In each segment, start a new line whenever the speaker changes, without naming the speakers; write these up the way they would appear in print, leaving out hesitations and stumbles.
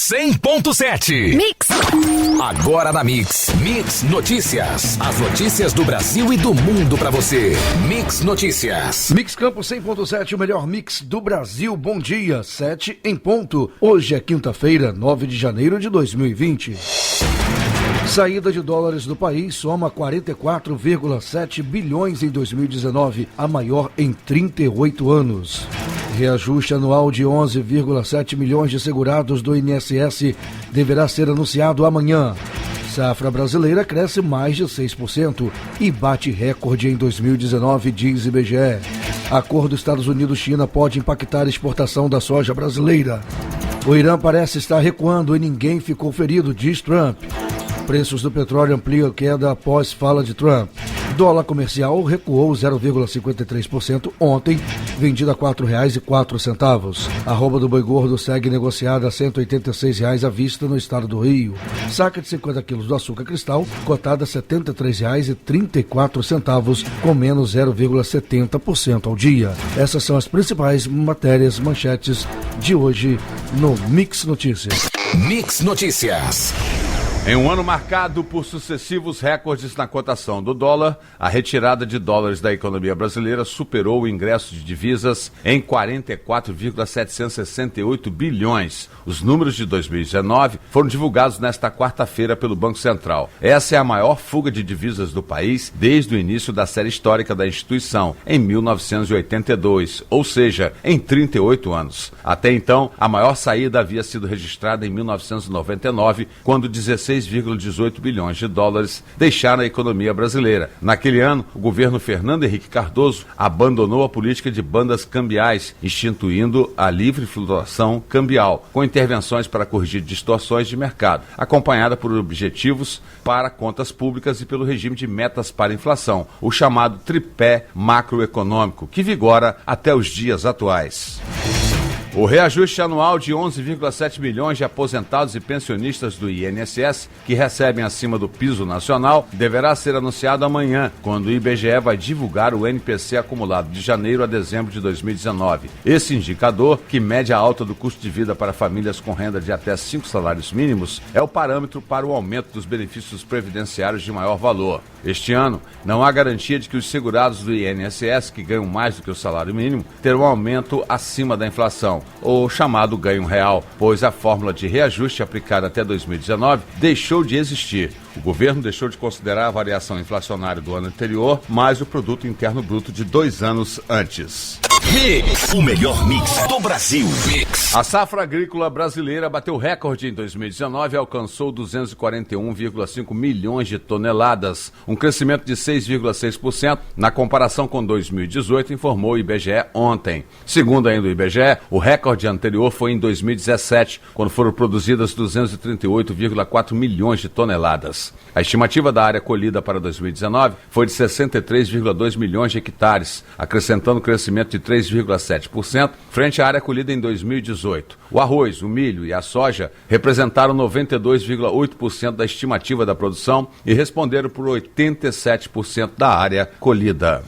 100.7.
Mix.
Agora na Mix. Mix Notícias. As notícias do Brasil e do mundo pra você. Mix Notícias.
Mix Campos 100.7, o melhor mix do Brasil. Bom dia, 7 em ponto. Hoje é quinta-feira, 9 de janeiro de 2020. Saída de dólares do país soma 44,7 bilhões em 2019, a maior em 38 anos. Reajuste anual de 11,7 milhões de segurados do INSS deverá ser anunciado amanhã. Safra brasileira cresce mais de 6% e bate recorde em 2019, diz IBGE. Acordo Estados Unidos-China pode impactar a exportação da soja brasileira. O Irã parece estar recuando e ninguém ficou ferido, diz Trump. Preços do petróleo ampliam queda após fala de Trump. Dólar comercial recuou 0,53% ontem, vendido a R$ 4,04. A arroba do boi gordo segue negociada a R$ 186 à vista no estado do Rio. Saca de 50 quilos do açúcar cristal, cotada a R$ 73,34, com menos 0,70% ao dia. Essas são as principais manchetes de hoje no Mix Notícias.
Mix Notícias.
Em um ano marcado por sucessivos recordes na cotação do dólar, a retirada de dólares da economia brasileira superou o ingresso de divisas em 44,768 bilhões. Os números de 2019 foram divulgados nesta quarta-feira pelo Banco Central. Essa é a maior fuga de divisas do país desde o início da série histórica da instituição, em 1982, ou seja, em 38 anos. Até então, a maior saída havia sido registrada em 1999, quando 16,18 bilhões de dólares deixaram a economia brasileira. Naquele ano, o governo Fernando Henrique Cardoso abandonou a política de bandas cambiais, instituindo a livre flutuação cambial, com intervenções para corrigir distorções de mercado, acompanhada por objetivos para contas públicas e pelo regime de metas para inflação, o chamado tripé macroeconômico, que vigora até os dias atuais. O reajuste anual de 11,7 milhões de aposentados e pensionistas do INSS, que recebem acima do piso nacional, deverá ser anunciado amanhã, quando o IBGE vai divulgar o NPC acumulado de janeiro a dezembro de 2019. Esse indicador, que mede a alta do custo de vida para famílias com renda de até 5 salários mínimos, é o parâmetro para o aumento dos benefícios previdenciários de maior valor. Este ano, não há garantia de que os segurados do INSS, que ganham mais do que o salário mínimo, terão aumento acima da inflação, ou chamado ganho real, pois a fórmula de reajuste aplicada até 2019 deixou de existir. O governo deixou de considerar a variação inflacionária do ano anterior, mais o produto interno bruto de 2 anos antes.
Mix, o melhor mix do Brasil. Mix.
A safra agrícola brasileira bateu recorde em 2019 e alcançou 241,5 milhões de toneladas, um crescimento de 6,6% na comparação com 2018, informou o IBGE ontem. Segundo ainda o IBGE, o recorde anterior foi em 2017, quando foram produzidas 238,4 milhões de toneladas. A estimativa da área colhida para 2019 foi de 63,2 milhões de hectares, acrescentando um crescimento de 3,7% frente à área colhida em 2018. O arroz, o milho e a soja representaram 92,8% da estimativa da produção e responderam por 87% da área colhida.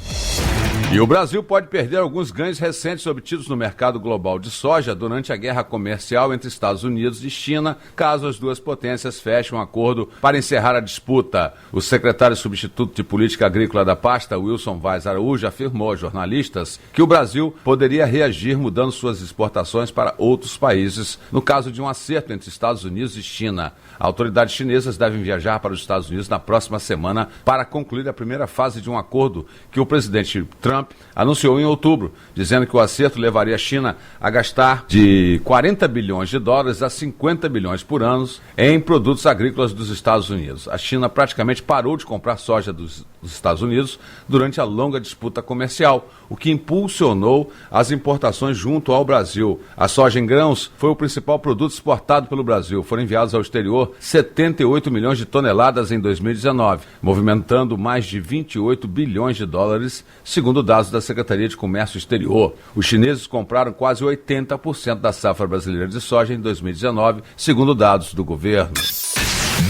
E o Brasil pode perder alguns ganhos recentes obtidos no mercado global de soja durante a guerra comercial entre Estados Unidos e China, caso as duas potências fechem um acordo para encerrar a disputa. O secretário substituto de Política Agrícola da pasta, Wilson Vaz Araújo, afirmou a jornalistas que o Brasil poderia reagir mudando suas exportações para outros países, no caso de um acerto entre Estados Unidos e China. Autoridades chinesas devem viajar para os Estados Unidos na próxima semana para concluir a primeira fase de um acordo que o presidente Trump anunciou em outubro, dizendo que o acerto levaria a China a gastar de 40 bilhões de dólares a 50 bilhões por ano em produtos agrícolas dos Estados Unidos. A China praticamente parou de comprar soja dos Estados Unidos durante a longa disputa comercial, o que impulsionou as importações junto ao Brasil. A soja em grãos foi o principal produto exportado pelo Brasil. Foram enviados ao exterior 78 milhões de toneladas em 2019, movimentando mais de 28 bilhões de dólares, segundo dados da Secretaria de Comércio Exterior. Os chineses compraram quase 80% da safra brasileira de soja em 2019, segundo dados do governo.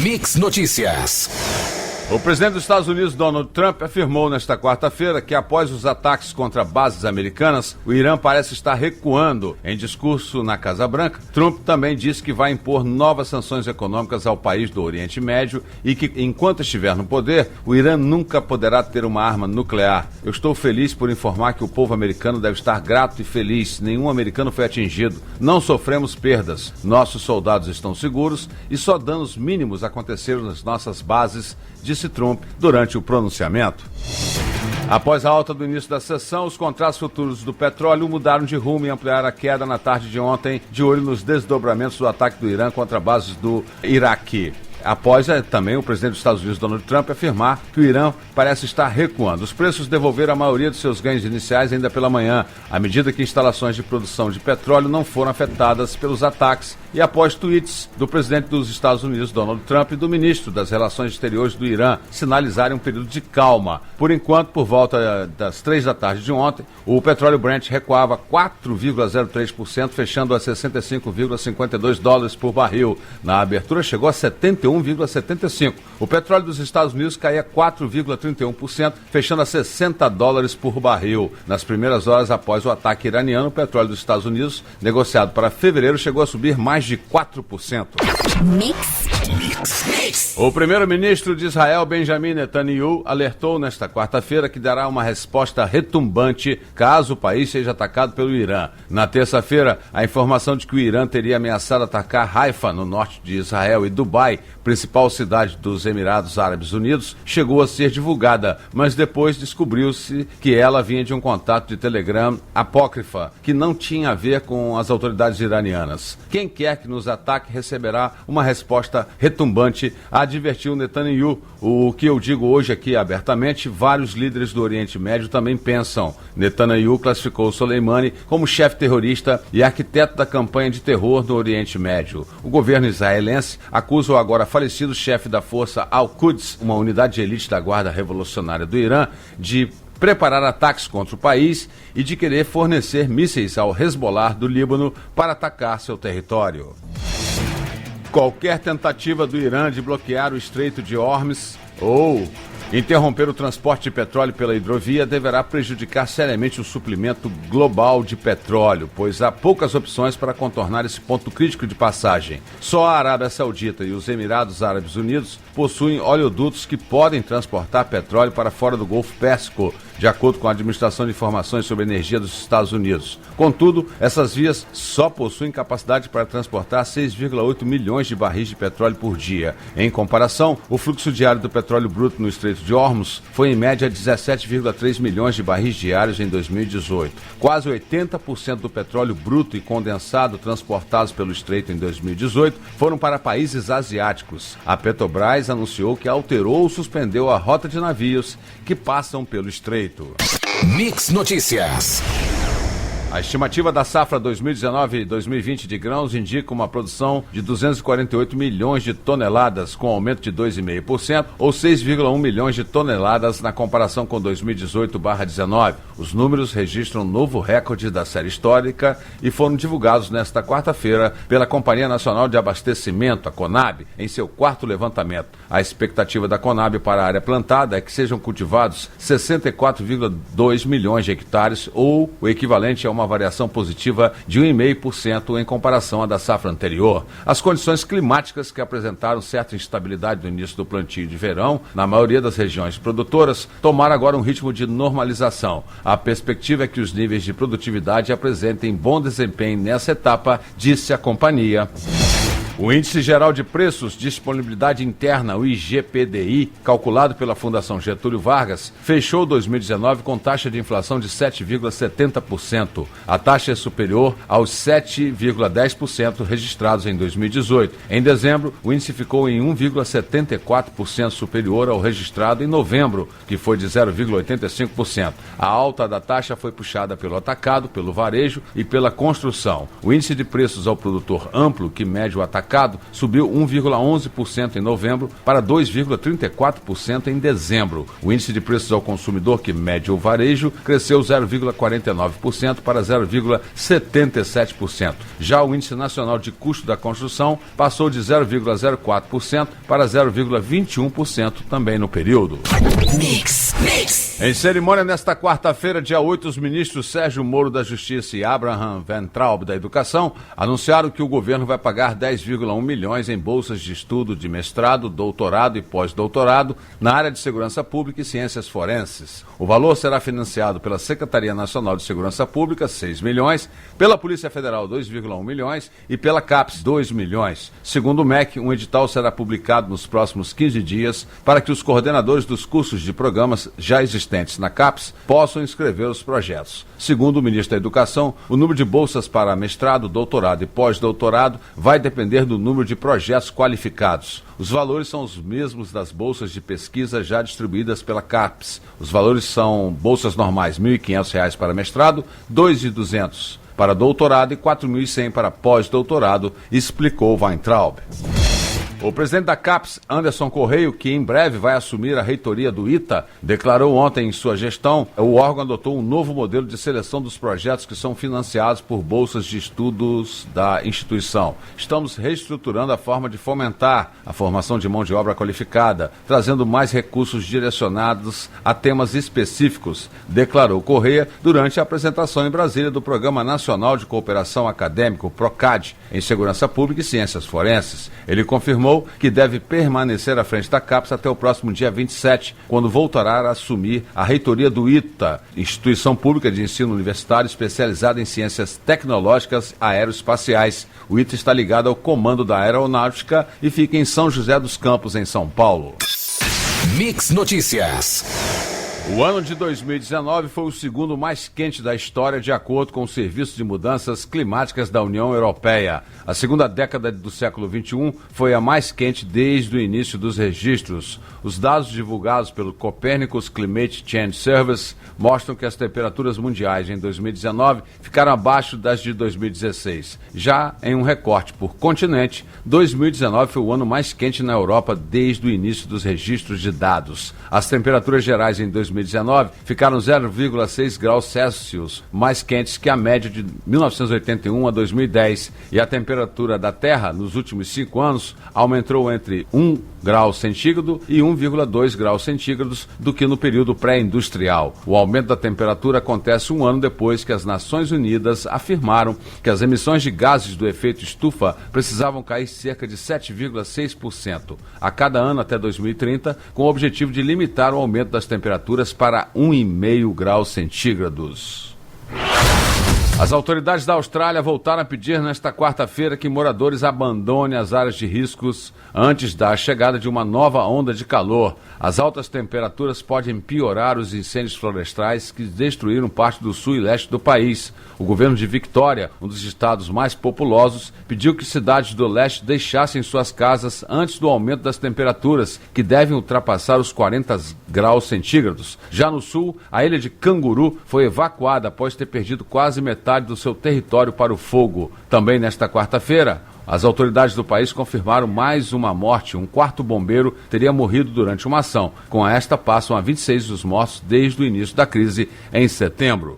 Mix Notícias.
O presidente dos Estados Unidos, Donald Trump, afirmou nesta quarta-feira que após os ataques contra bases americanas, o Irã parece estar recuando. Em discurso na Casa Branca, Trump também disse que vai impor novas sanções econômicas ao país do Oriente Médio e que, enquanto estiver no poder, o Irã nunca poderá ter uma arma nuclear. Eu estou feliz por informar que o povo americano deve estar grato e feliz. Nenhum americano foi atingido. Não sofremos perdas. Nossos soldados estão seguros e só danos mínimos aconteceram nas nossas bases, disse Trump durante o pronunciamento. Após a alta do início da sessão, os contratos futuros do petróleo mudaram de rumo e ampliaram a queda na tarde de ontem, de olho nos desdobramentos do ataque do Irã contra bases do Iraque. Após também o presidente dos Estados Unidos, Donald Trump, afirmar que o Irã parece estar recuando. Os preços devolveram a maioria dos seus ganhos iniciais ainda pela manhã, à medida que instalações de produção de petróleo não foram afetadas pelos ataques e após tweets do presidente dos Estados Unidos, Donald Trump, e do ministro das Relações Exteriores do Irã sinalizarem um período de calma. Por enquanto, por volta das 3 da tarde de ontem, o petróleo Brent recuava 4,03%, fechando a $65,52 por barril. Na abertura chegou a 71,75. O petróleo dos Estados Unidos caía 4,31%, fechando a $60 por barril. Nas primeiras horas após o ataque iraniano, o petróleo dos Estados Unidos, negociado para fevereiro, chegou a subir mais de 4%. O primeiro-ministro de Israel, Benjamin Netanyahu, alertou nesta quarta-feira que dará uma resposta retumbante caso o país seja atacado pelo Irã. Na terça-feira, a informação de que o Irã teria ameaçado atacar Haifa, no norte de Israel, e Dubai, principal cidade dos Emirados Árabes Unidos, chegou a ser divulgada, mas depois descobriu-se que ela vinha de um contato de Telegram apócrifa, que não tinha a ver com as autoridades iranianas. Quem quer que nos ataque receberá uma resposta retumbante, advertiu Netanyahu. O que eu digo hoje aqui abertamente, vários líderes do Oriente Médio também pensam. Netanyahu classificou Soleimani como chefe terrorista e arquiteto da campanha de terror no Oriente Médio. O governo israelense acusa o agora falecido chefe da força Al-Quds, uma unidade de elite da Guarda Revolucionária do Irã, de preparar ataques contra o país e de querer fornecer mísseis ao Hezbollah do Líbano para atacar seu território. Qualquer tentativa do Irã de bloquear o Estreito de Hormuz ou interromper o transporte de petróleo pela hidrovia deverá prejudicar seriamente o suprimento global de petróleo, pois há poucas opções para contornar esse ponto crítico de passagem. Só a Arábia Saudita e os Emirados Árabes Unidos possuem oleodutos que podem transportar petróleo para fora do Golfo Pérsico, de acordo com a Administração de Informações sobre Energia dos Estados Unidos. Contudo, essas vias só possuem capacidade para transportar 6,8 milhões de barris de petróleo por dia. Em comparação, o fluxo diário do petróleo bruto no Estreito de Hormuz foi em média 17,3 milhões de barris diários em 2018. Quase 80% do petróleo bruto e condensado transportados pelo Estreito em 2018 foram para países asiáticos. A Petrobras anunciou que alterou ou suspendeu a rota de navios que passam pelo Estreito.
Mix Notícias.
A estimativa da safra 2019-2020 de grãos indica uma produção de 248 milhões de toneladas, com aumento de 2,5%, ou 6,1 milhões de toneladas na comparação com 2018/19. Os números registram um novo recorde da série histórica e foram divulgados nesta quarta-feira pela Companhia Nacional de Abastecimento, a Conab, em seu quarto levantamento. A expectativa da Conab para a área plantada é que sejam cultivados 64,2 milhões de hectares, ou o equivalente a uma variação positiva de 1,5% em comparação à da safra anterior. As condições climáticas que apresentaram certa instabilidade no início do plantio de verão, na maioria das regiões produtoras, tomaram agora um ritmo de normalização. A perspectiva é que os níveis de produtividade apresentem bom desempenho nessa etapa, disse a companhia. O Índice Geral de Preços, Disponibilidade Interna, o IGPDI, calculado pela Fundação Getúlio Vargas, fechou 2019 com taxa de inflação de 7,70%. A taxa é superior aos 7,10% registrados em 2018. Em dezembro, o índice ficou em 1,74% superior ao registrado em novembro, que foi de 0,85%. A alta da taxa foi puxada pelo atacado, pelo varejo e pela construção. O índice de preços ao produtor amplo, que mede o atacado atacado subiu 1,11% em novembro para 2,34% em dezembro. O índice de preços ao consumidor, que mede o varejo, cresceu 0,49% para 0,77%. Já o índice nacional de custo da construção passou de 0,04% para 0,21% também no período.
Mix.
Em cerimônia nesta quarta-feira, dia 8, os ministros Sérgio Moro da Justiça e Abraham Weintraub da Educação anunciaram que o governo vai pagar 10,1 milhões em bolsas de estudo de mestrado, doutorado e pós-doutorado na área de segurança pública e ciências forenses. O valor será financiado pela Secretaria Nacional de Segurança Pública, 6 milhões, pela Polícia Federal, 2,1 milhões e pela CAPES, 2 milhões. Segundo o MEC, um edital será publicado nos próximos 15 dias para que os coordenadores dos cursos de programas já existentes na CAPES possam inscrever os projetos. Segundo o ministro da Educação, o número de bolsas para mestrado, doutorado e pós-doutorado vai depender do número de projetos qualificados. Os valores são os mesmos das bolsas de pesquisa já distribuídas pela CAPES. Os valores são bolsas normais, R$ 1.500 para mestrado, R$ 2.200 para doutorado e R$ 4.100 para pós-doutorado, explicou Weintraub. O presidente da CAPES, Anderson Correio, que em breve vai assumir a reitoria do ITA, declarou ontem em sua gestão que o órgão adotou um novo modelo de seleção dos projetos que são financiados por bolsas de estudos da instituição. Estamos reestruturando a forma de fomentar a formação de mão de obra qualificada, trazendo mais recursos direcionados a temas específicos, declarou Correia durante a apresentação em Brasília do Programa Nacional de Cooperação Acadêmica, o PROCAD, em Segurança Pública e Ciências Forenses. Ele confirmou que deve permanecer à frente da CAPES até o próximo dia 27, quando voltará a assumir a reitoria do ITA, Instituição Pública de Ensino Universitário especializada em ciências tecnológicas aeroespaciais. O ITA está ligado ao Comando da Aeronáutica e fica em São José dos Campos, em São Paulo.
Mix Notícias.
O ano de 2019 foi o segundo mais quente da história, de acordo com o Serviço de Mudanças Climáticas da União Europeia. A segunda década do século XXI foi a mais quente desde o início dos registros. Os dados divulgados pelo Copernicus Climate Change Service mostram que as temperaturas mundiais em 2019 ficaram abaixo das de 2016. Já em um recorte por continente, 2019 foi o ano mais quente na Europa desde o início dos registros de dados. As temperaturas gerais em 2019 ficaram 0,6 graus Celsius mais quentes que a média de 1981 a 2010, e a temperatura da Terra nos últimos 5 anos aumentou entre 1 grau centígrado e 1,2 graus centígrados do que no período pré-industrial. O aumento da temperatura acontece um ano depois que as Nações Unidas afirmaram que as emissões de gases do efeito estufa precisavam cair cerca de 7,6% a cada ano até 2030, com o objetivo de limitar o aumento das temperaturas para 1,5 graus centígrados. As autoridades da Austrália voltaram a pedir nesta quarta-feira que moradores abandonem as áreas de riscos antes da chegada de uma nova onda de calor. As altas temperaturas podem piorar os incêndios florestais que destruíram parte do sul e leste do país. O governo de Victoria, um dos estados mais populosos, pediu que cidades do leste deixassem suas casas antes do aumento das temperaturas, que devem ultrapassar os 40 graus centígrados. Já no sul, a ilha de Canguru foi evacuada após ter perdido quase metade do seu território para o fogo. Também nesta quarta-feira, as autoridades do país confirmaram mais uma morte. Um quarto bombeiro teria morrido durante uma ação. Com esta, passam a 26 os mortos desde o início da crise em setembro.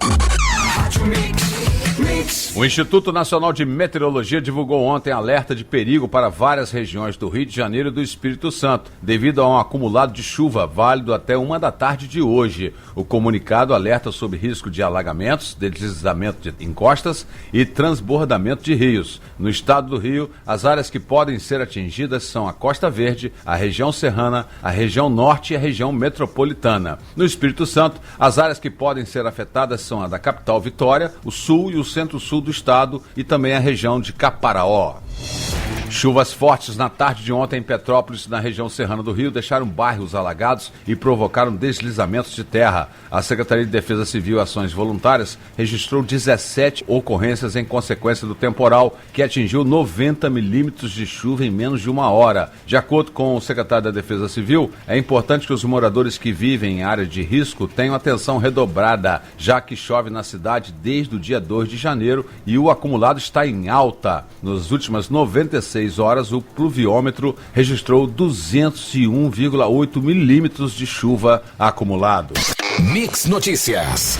O Instituto Nacional de Meteorologia divulgou ontem alerta de perigo para várias regiões do Rio de Janeiro e do Espírito Santo, devido a um acumulado de chuva válido até 1 da tarde de hoje. O comunicado alerta sobre risco de alagamentos, deslizamento de encostas e transbordamento de rios. No estado do Rio, as áreas que podem ser atingidas são a Costa Verde, a região serrana, a região norte e a região metropolitana. No Espírito Santo, as áreas que podem ser afetadas são a da capital Vitória, o sul e o centro-sul do estado e também a região de Caparaó. Chuvas fortes na tarde de ontem em Petrópolis, na região serrana do Rio, deixaram bairros alagados e provocaram deslizamentos de terra. A Secretaria de Defesa Civil e Ações Voluntárias registrou 17 ocorrências em consequência do temporal, que atingiu 90 milímetros de chuva em menos de uma hora. De acordo com o secretário da Defesa Civil, é importante que os moradores que vivem em área de risco tenham atenção redobrada, já que chove na cidade desde o dia 2 de janeiro e o acumulado está em alta. Nas últimas 96 6 horas, o pluviômetro registrou 201,8 milímetros de chuva acumulado.
Mix Notícias.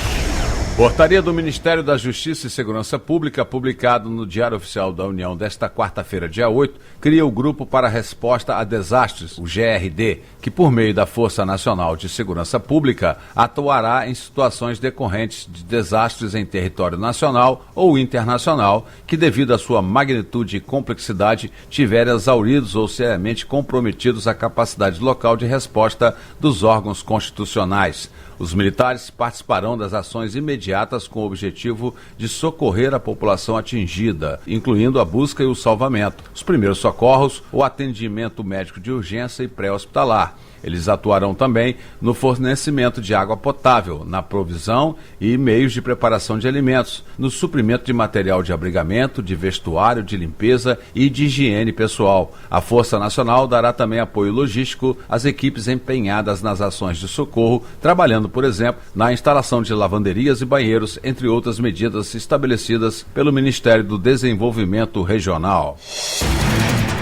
Portaria do Ministério da Justiça e Segurança Pública, publicado no Diário Oficial da União desta quarta-feira, dia 8, cria o Grupo para a Resposta a Desastres, o GRD, que por meio da Força Nacional de Segurança Pública atuará em situações decorrentes de desastres em território nacional ou internacional que, devido à sua magnitude e complexidade, tiverem exauridos ou seriamente comprometidos a capacidade local de resposta dos órgãos constitucionais. Os militares participarão das ações imediatas com o objetivo de socorrer a população atingida, incluindo a busca e o salvamento, os primeiros socorros, o atendimento médico de urgência e pré-hospitalar. Eles atuarão também no fornecimento de água potável, na provisão e meios de preparação de alimentos, no suprimento de material de abrigamento, de vestuário, de limpeza e de higiene pessoal. A Força Nacional dará também apoio logístico às equipes empenhadas nas ações de socorro, trabalhando, por exemplo, na instalação de lavanderias e banheiros, entre outras medidas estabelecidas pelo Ministério do Desenvolvimento Regional.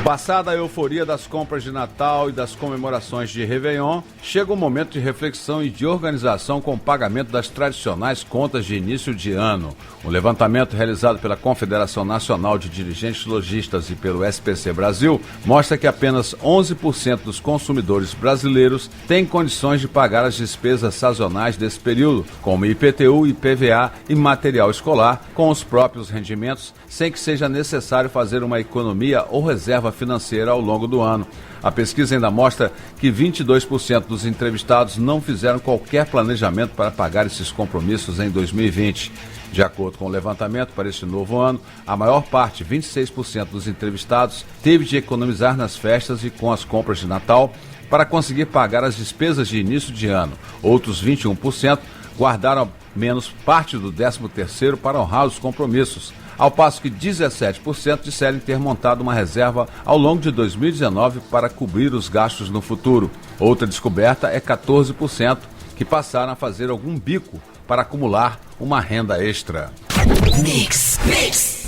Passada a euforia das compras de Natal e das comemorações de Réveillon, chega o momento de reflexão e de organização com o pagamento das tradicionais contas de início de ano. Um levantamento realizado pela Confederação Nacional de Dirigentes Lojistas e pelo SPC Brasil mostra que apenas 11% dos consumidores brasileiros têm condições de pagar as despesas sazonais desse período, como IPTU, IPVA e material escolar, com os próprios rendimentos, sem que seja necessário fazer uma economia ou reserva financeira ao longo do ano. A pesquisa ainda mostra que 22% dos entrevistados não fizeram qualquer planejamento para pagar esses compromissos em 2020. De acordo com o levantamento para este novo ano, a maior parte, 26% dos entrevistados, teve de economizar nas festas e com as compras de Natal para conseguir pagar as despesas de início de ano. Outros 21% guardaram menos parte do 13º para honrar os compromissos, ao passo que 17% disseram ter montado uma reserva ao longo de 2019 para cobrir os gastos no futuro. Outra descoberta é 14% que passaram a fazer algum bico para acumular uma renda extra.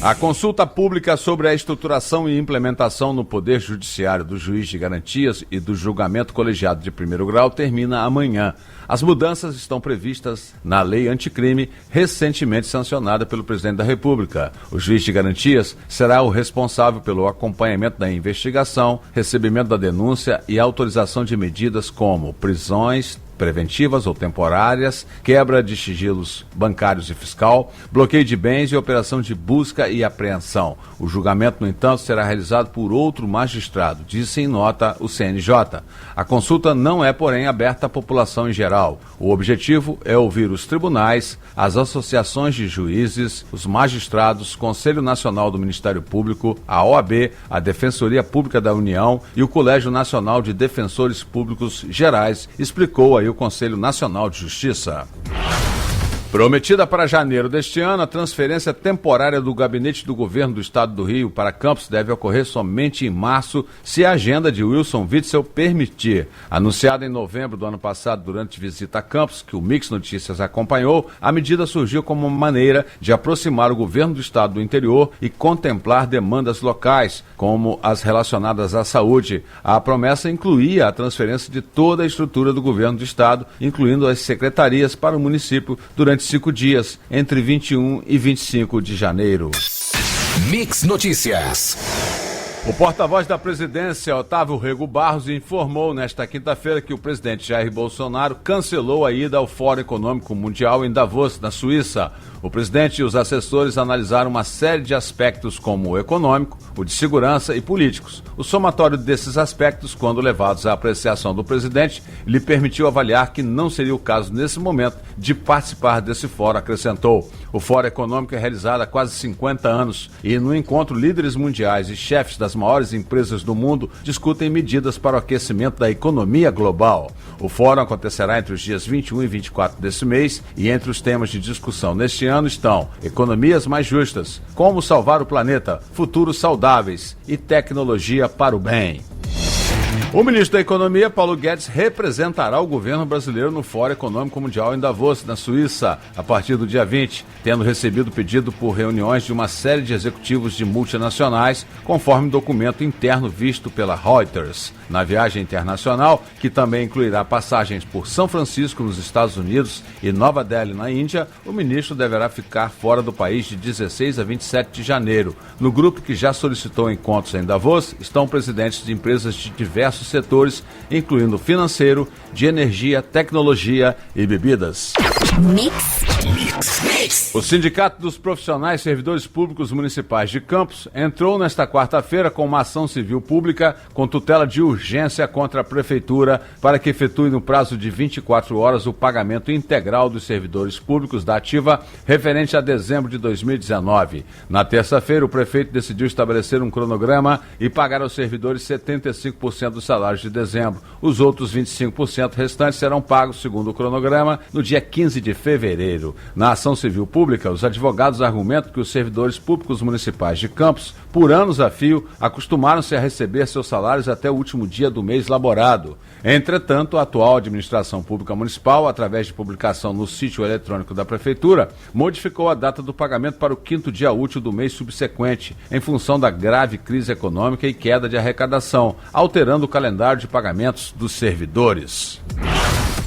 A consulta pública sobre a estruturação e implementação no Poder Judiciário do Juiz de Garantias e do Julgamento Colegiado de Primeiro Grau termina amanhã. As mudanças estão previstas na Lei Anticrime, recentemente sancionada pelo Presidente da República. O Juiz de Garantias será o responsável pelo acompanhamento da investigação, recebimento da denúncia e autorização de medidas como prisões preventivas ou temporárias, quebra de sigilos bancários e fiscal, bloqueio de bens e operação de busca e apreensão. O julgamento, no entanto, será realizado por outro magistrado, disse em nota o CNJ. A consulta não é, porém, aberta à população em geral. O objetivo é ouvir os tribunais, as associações de juízes, os magistrados, Conselho Nacional do Ministério Público, a OAB, a Defensoria Pública da União e o Colégio Nacional de Defensores Públicos Gerais, explicou aí o Conselho Nacional de Justiça. Prometida para janeiro deste ano, a transferência temporária do gabinete do governo do estado do Rio para Campos deve ocorrer somente em março, se a agenda de Wilson Witzel permitir. Anunciada em novembro do ano passado durante visita a Campos, que o Mix Notícias acompanhou, a medida surgiu como uma maneira de aproximar o governo do estado do interior e contemplar demandas locais, como as relacionadas à saúde. A promessa incluía a transferência de toda a estrutura do governo do estado, incluindo as secretarias para o município, durante 5 dias, entre 21 e 25 de janeiro.
Mix Notícias.
O porta-voz da presidência, Otávio Rego Barros, informou nesta quinta-feira que o presidente Jair Bolsonaro cancelou a ida ao Fórum Econômico Mundial em Davos, na Suíça. O presidente e os assessores analisaram uma série de aspectos como o econômico, o de segurança e políticos. O somatório desses aspectos, quando levados à apreciação do presidente, lhe permitiu avaliar que não seria o caso nesse momento de participar desse fórum, acrescentou. O Fórum Econômico é realizado há quase 50 anos e no encontro líderes mundiais e chefes das maiores empresas do mundo discutem medidas para o aquecimento da economia global. O fórum acontecerá entre os dias 21 e 24 desse mês e entre os temas de discussão neste ano estão economias mais justas, como salvar o planeta, futuros saudáveis e tecnologia para o bem. O ministro da Economia, Paulo Guedes, representará o governo brasileiro no Fórum Econômico Mundial em Davos, na Suíça, a partir do dia 20, tendo recebido pedido por reuniões de uma série de executivos de multinacionais, conforme documento interno visto pela Reuters. Na viagem internacional, que também incluirá passagens por São Francisco, nos Estados Unidos, e Nova Delhi, na Índia, o ministro deverá ficar fora do país de 16 a 27 de janeiro. No grupo que já solicitou encontros em Davos, estão presidentes de empresas de diversos setores, incluindo financeiro, de energia, tecnologia e bebidas.
Mix.
O Sindicato dos Profissionais Servidores Públicos Municipais de Campos entrou nesta quarta-feira com uma ação civil pública com tutela de urgência contra a Prefeitura para que efetue no prazo de 24 horas o pagamento integral dos servidores públicos da ativa referente a dezembro de 2019. Na terça-feira, o prefeito decidiu estabelecer um cronograma e pagar aos servidores 75% dos salários de dezembro. Os outros 25% restantes serão pagos, segundo o cronograma, no dia 15 de fevereiro. Na ação civil pública, os advogados argumentam que os servidores públicos municipais de Campos, por anos a fio, acostumaram-se a receber seus salários até o último dia do mês laborado. Entretanto, a atual administração pública municipal, através de publicação no sítio eletrônico da Prefeitura, modificou a data do pagamento para o 5º dia útil do mês subsequente, em função da grave crise econômica e queda de arrecadação, alterando o calendário de pagamentos dos servidores.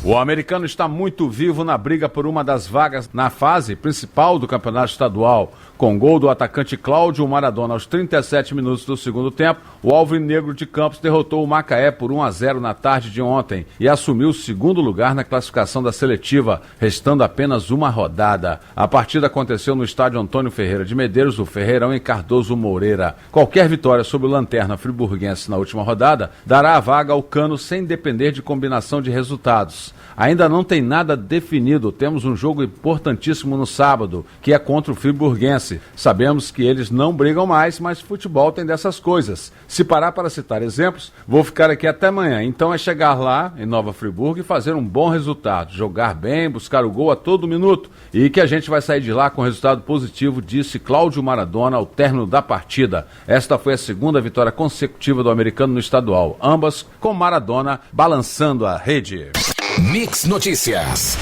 O americano está muito vivo na briga por uma das vagas na fase principal do campeonato estadual. Com gol do atacante Cláudio Maradona aos 37 minutos do segundo tempo, o alvinegro de Campos derrotou o Macaé por 1-0 na tarde de ontem e assumiu o segundo lugar na classificação da seletiva, restando apenas uma rodada. A partida aconteceu no estádio Antônio Ferreira de Medeiros, do Ferreirão, em Cardoso Moreira. Qualquer vitória sobre o Lanterna friburguense na última rodada dará a vaga ao Cano sem depender de combinação de resultados. Ainda não tem nada definido, temos um jogo importantíssimo no sábado, que é contra o friburguense. Sabemos que eles não brigam mais, mas futebol tem dessas coisas. Se parar para citar exemplos, vou ficar aqui até amanhã. Então é chegar lá, em Nova Friburgo, e fazer um bom resultado. Jogar bem, buscar o gol a todo minuto. E que a gente vai sair de lá com resultado positivo, disse Cláudio Maradona ao término da partida. Esta foi a segunda vitória consecutiva do americano no estadual. Ambas com Maradona balançando a rede.
Mix Notícias.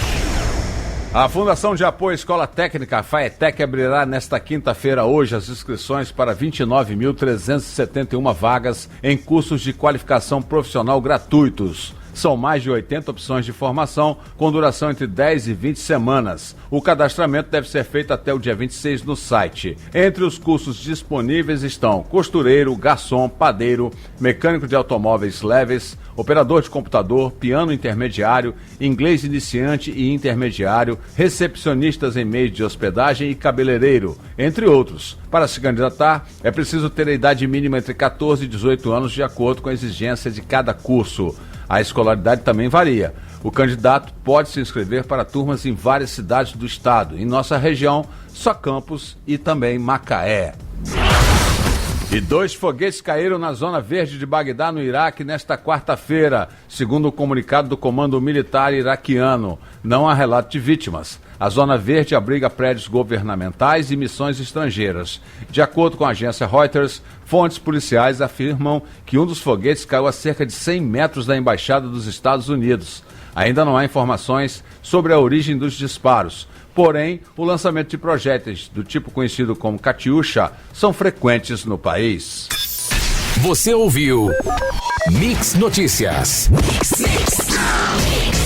A Fundação de Apoio à Escola Técnica, a FAETEC, abrirá nesta quinta-feira hoje as inscrições para 29.371 vagas em cursos de qualificação profissional gratuitos. São mais de 80 opções de formação, com duração entre 10 e 20 semanas. O cadastramento deve ser feito até o dia 26 no site. Entre os cursos disponíveis estão costureiro, garçom, padeiro, mecânico de automóveis leves, operador de computador, piano intermediário, inglês iniciante e intermediário, recepcionistas em meios de hospedagem e cabeleireiro, entre outros. Para se candidatar, é preciso ter a idade mínima entre 14 e 18 anos, de acordo com a exigência de cada curso. A escolaridade também varia. O candidato pode se inscrever para turmas em várias cidades do estado. Em nossa região, só Campos e também Macaé. E 2 foguetes caíram na zona verde de Bagdá, no Iraque, nesta quarta-feira, segundo o comunicado do Comando Militar iraquiano. Não há relato de vítimas. A zona verde abriga prédios governamentais e missões estrangeiras. De acordo com a agência Reuters, fontes policiais afirmam que um dos foguetes caiu a cerca de 100 metros da Embaixada dos Estados Unidos. Ainda não há informações sobre a origem dos disparos. Porém, o lançamento de projéteis do tipo conhecido como Katyusha são frequentes no país.
Você ouviu Mix Notícias. Mix.